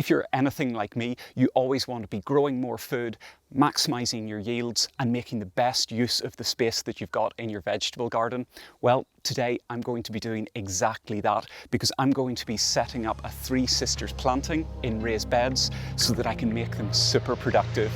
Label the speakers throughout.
Speaker 1: If you're anything like me, you always want to be growing more food, maximising your yields and making the best use of the space that you've got in your vegetable garden. Well, today I'm going to be doing exactly that because I'm going to be setting up a Three Sisters planting in raised beds so that I can make them super productive.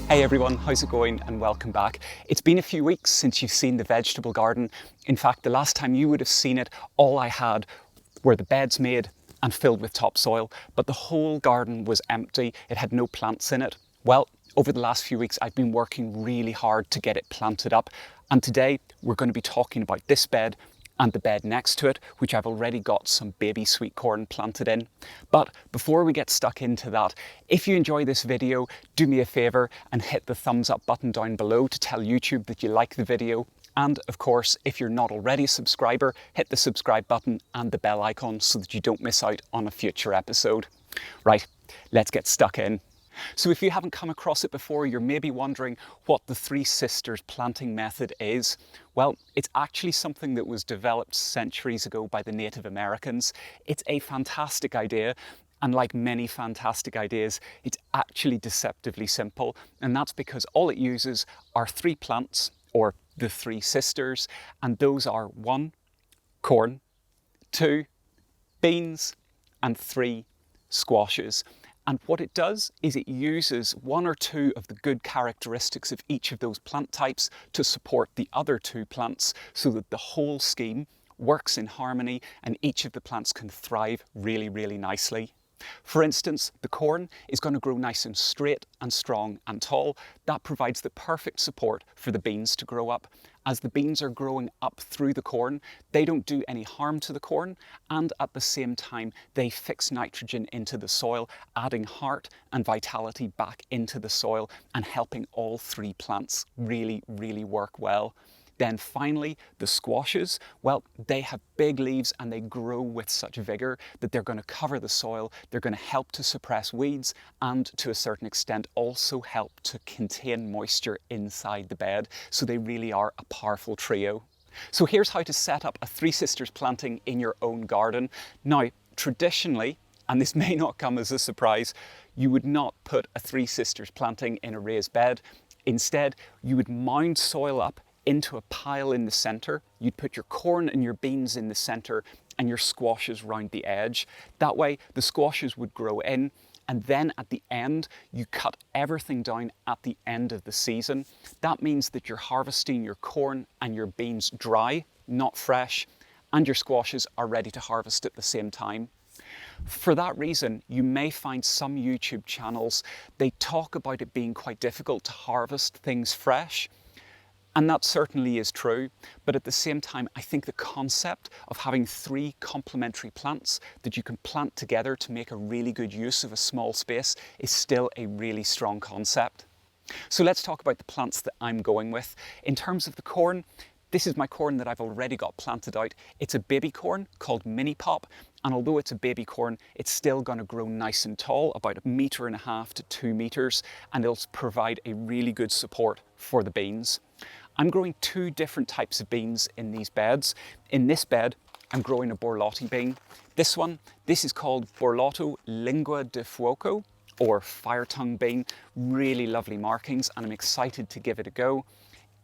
Speaker 1: Hey everyone, how's it going and welcome back. It's been a few weeks since you've seen the vegetable garden. In fact, the last time you would have seen it, all I had were the beds made and filled with topsoil, but the whole garden was empty. It had no plants in it. Well, over the last few weeks, I've been working really hard to get it planted up. And today we're going to be talking about this bed and the bed next to it, which I've already got some baby sweet corn planted in. But before we get stuck into that, if you enjoy this video, do me a favour and hit the thumbs up button down below to tell YouTube that you like the video. And of course, if you're not already a subscriber, hit the subscribe button and the bell icon so that you don't miss out on a future episode. Right, let's get stuck in. So if you haven't come across it before, you're maybe wondering what the Three Sisters planting method is. Well, it's actually something that was developed centuries ago by the Native Americans. It's a fantastic idea, and like many fantastic ideas, it's actually deceptively simple, and that's because all it uses are three plants, or the Three Sisters, and those are 1, corn, 2, beans, and 3, squashes. And what it does is it uses 1 or 2 of the good characteristics of each of those plant types to support the other 2 plants so that the whole scheme works in harmony and each of the plants can thrive really, really nicely. For instance, the corn is going to grow nice and straight and strong and tall. That provides the perfect support for the beans to grow up. As the beans are growing up through the corn, they don't do any harm to the corn, and at the same time they fix nitrogen into the soil, adding heart and vitality back into the soil and helping all 3 plants really, really work well. Then finally, the squashes, well, they have big leaves and they grow with such vigor that they're going to cover the soil, they're going to help to suppress weeds and to a certain extent also help to contain moisture inside the bed. So they really are a powerful trio. So here's how to set up a Three Sisters planting in your own garden. Now, traditionally, and this may not come as a surprise, you would not put a Three Sisters planting in a raised bed. Instead, you would mound soil up into a pile in the centre. You'd put your corn and your beans in the centre and your squashes round the edge. That way the squashes would grow in, and then at the end you cut everything down at the end of the season. That means that you're harvesting your corn and your beans dry, not fresh, and your squashes are ready to harvest at the same time. For that reason, you may find some YouTube channels, they talk about it being quite difficult to harvest things fresh. And that certainly is true, but at the same time, I think the concept of having 3 complementary plants that you can plant together to make a really good use of a small space is still a really strong concept. So let's talk about the plants that I'm going with. In terms of the corn, this is my corn that I've already got planted out. It's a baby corn called Mini Pop, and although it's a baby corn, it's still going to grow nice and tall, about 1.5 meters to 2 meters, and it'll provide a really good support for the beans. I'm growing 2 different types of beans in these beds. In this bed, I'm growing a Borlotti bean. This is called Borlotto Lingua di Fuoco, or fire tongue bean. Really lovely markings, and I'm excited to give it a go.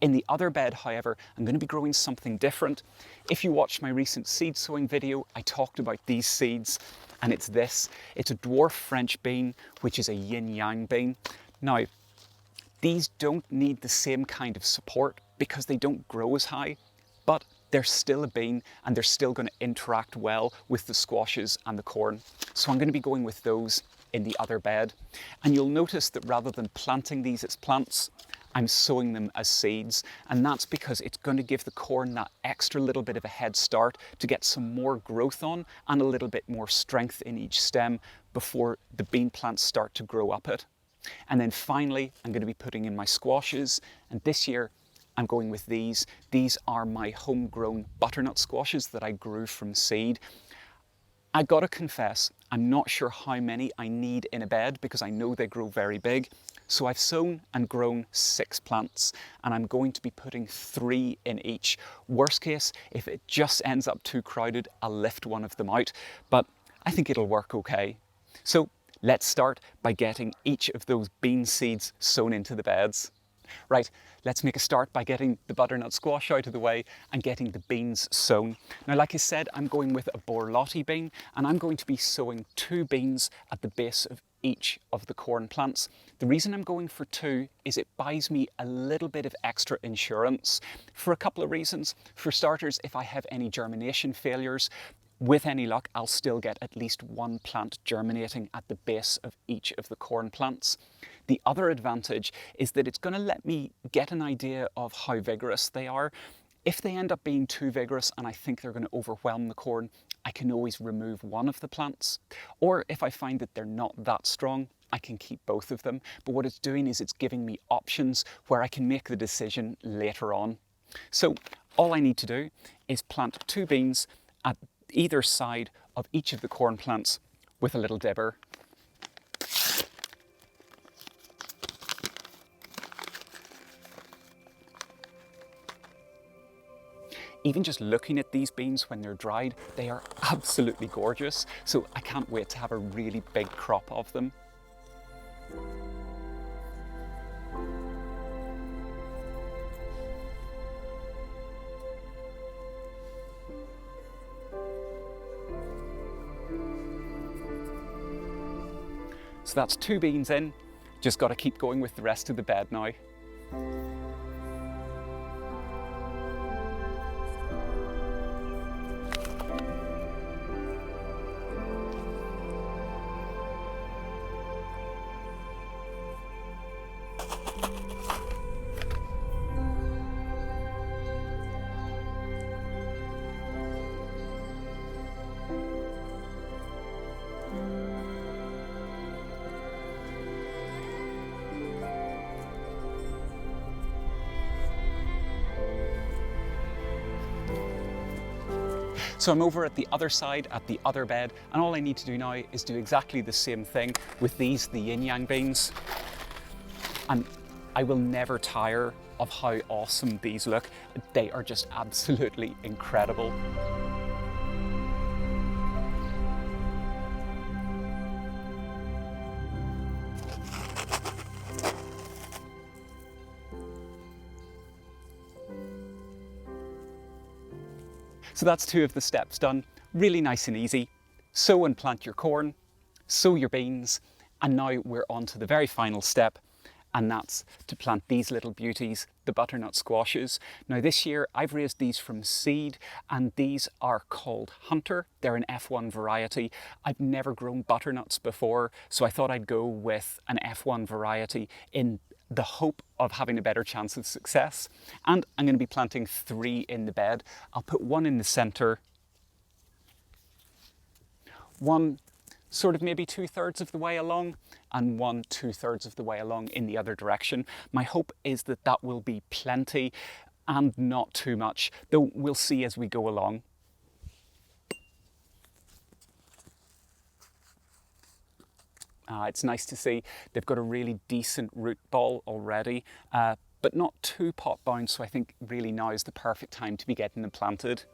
Speaker 1: In the other bed, however, I'm going to be growing something different. If you watched my recent seed sowing video, I talked about these seeds, and it's this. It's a dwarf French bean, which is a yin-yang bean. Now, these don't need the same kind of support because they don't grow as high, but they're still a bean and they're still going to interact well with the squashes and the corn. So I'm going to be going with those in the other bed. And you'll notice that rather than planting these as plants, I'm sowing them as seeds, and that's because it's going to give the corn that extra little bit of a head start to get some more growth on and a little bit more strength in each stem before the bean plants start to grow up it. And then finally, I'm going to be putting in my squashes, and this year I'm going with these. These are my homegrown butternut squashes that I grew from seed. I gotta confess, I'm not sure how many I need in a bed because I know they grow very big. So I've sown and grown 6 plants and I'm going to be putting 3 in each. Worst case, if it just ends up too crowded, I'll lift one of them out, but I think it'll work okay. So let's start by getting each of those bean seeds sown into the beds. Right, let's make a start by getting the butternut squash out of the way and getting the beans sown. Now, like I said, I'm going with a borlotti bean and I'm going to be sowing 2 beans at the base of each of the corn plants. The reason I'm going for 2 is it buys me a little bit of extra insurance for a couple of reasons. For starters, if I have any germination failures, with any luck, I'll still get at least 1 plant germinating at the base of each of the corn plants. The other advantage is that it's going to let me get an idea of how vigorous they are. If they end up being too vigorous and I think they're going to overwhelm the corn, I can always remove one of the plants. Or if I find that they're not that strong, I can keep both of them. But what it's doing is it's giving me options where I can make the decision later on. So all I need to do is plant 2 beans at either side of each of the corn plants with a little dibber. Even just looking at these beans when they're dried, they are absolutely gorgeous. So I can't wait to have a really big crop of them. So that's 2 beans in, just got to keep going with the rest of the bed now. So I'm over at the other side, at the other bed, and all I need to do now is do exactly the same thing with these, the yin-yang beans. And I will never tire of how awesome these look. They are just absolutely incredible. So that's 2 of the steps done. Really nice and easy. Sow and plant your corn, sow your beans, and now we're on to the very final step, and that's to plant these little beauties, the butternut squashes. Now this year I've raised these from seed, and these are called Hunter. They're an F1 variety. I've never grown butternuts before, so I thought I'd go with an F1 variety in the hope of having a better chance of success. And I'm going to be planting 3 in the bed. I'll put 1 in the centre, 1 sort of maybe 2/3 of the way along, and 1 2/3 of the way along in the other direction. My hope is that that will be plenty and not too much, though we'll see as we go along. It's nice to see they've got a really decent root ball already, but not too pot bound, so I think really now is the perfect time to be getting them planted.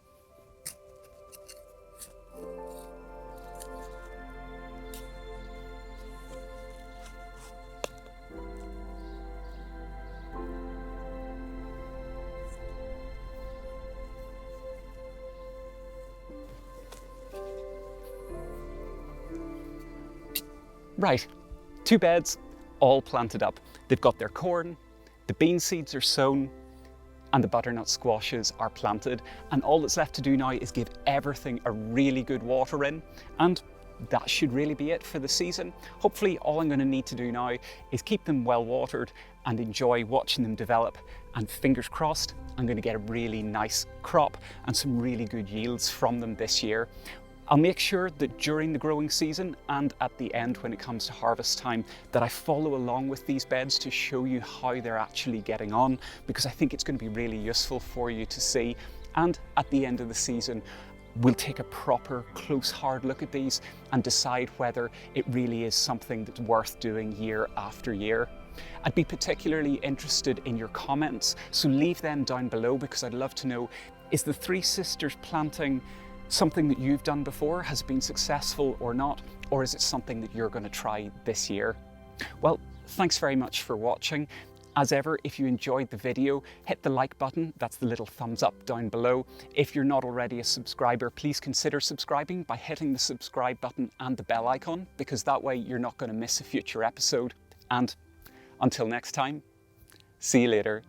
Speaker 1: Right, 2 beds, all planted up. They've got their corn, the bean seeds are sown, and the butternut squashes are planted. And all that's left to do now is give everything a really good water in, and that should really be it for the season. Hopefully all I'm going to need to do now is keep them well watered and enjoy watching them develop, and fingers crossed I'm going to get a really nice crop and some really good yields from them this year. I'll make sure that during the growing season and at the end when it comes to harvest time that I follow along with these beds to show you how they're actually getting on, because I think it's going to be really useful for you to see. And at the end of the season, we'll take a proper, close, hard look at these and decide whether it really is something that's worth doing year after year. I'd be particularly interested in your comments, so leave them down below, because I'd love to know, is the Three Sisters planting something that you've done before, has been successful or not, or is it something that you're going to try this year? Well, thanks very much for watching. As ever, if you enjoyed the video, hit the like button, that's the little thumbs up down below. If you're not already a subscriber, please consider subscribing by hitting the subscribe button and the bell icon, because that way you're not going to miss a future episode. And until next time, see you later.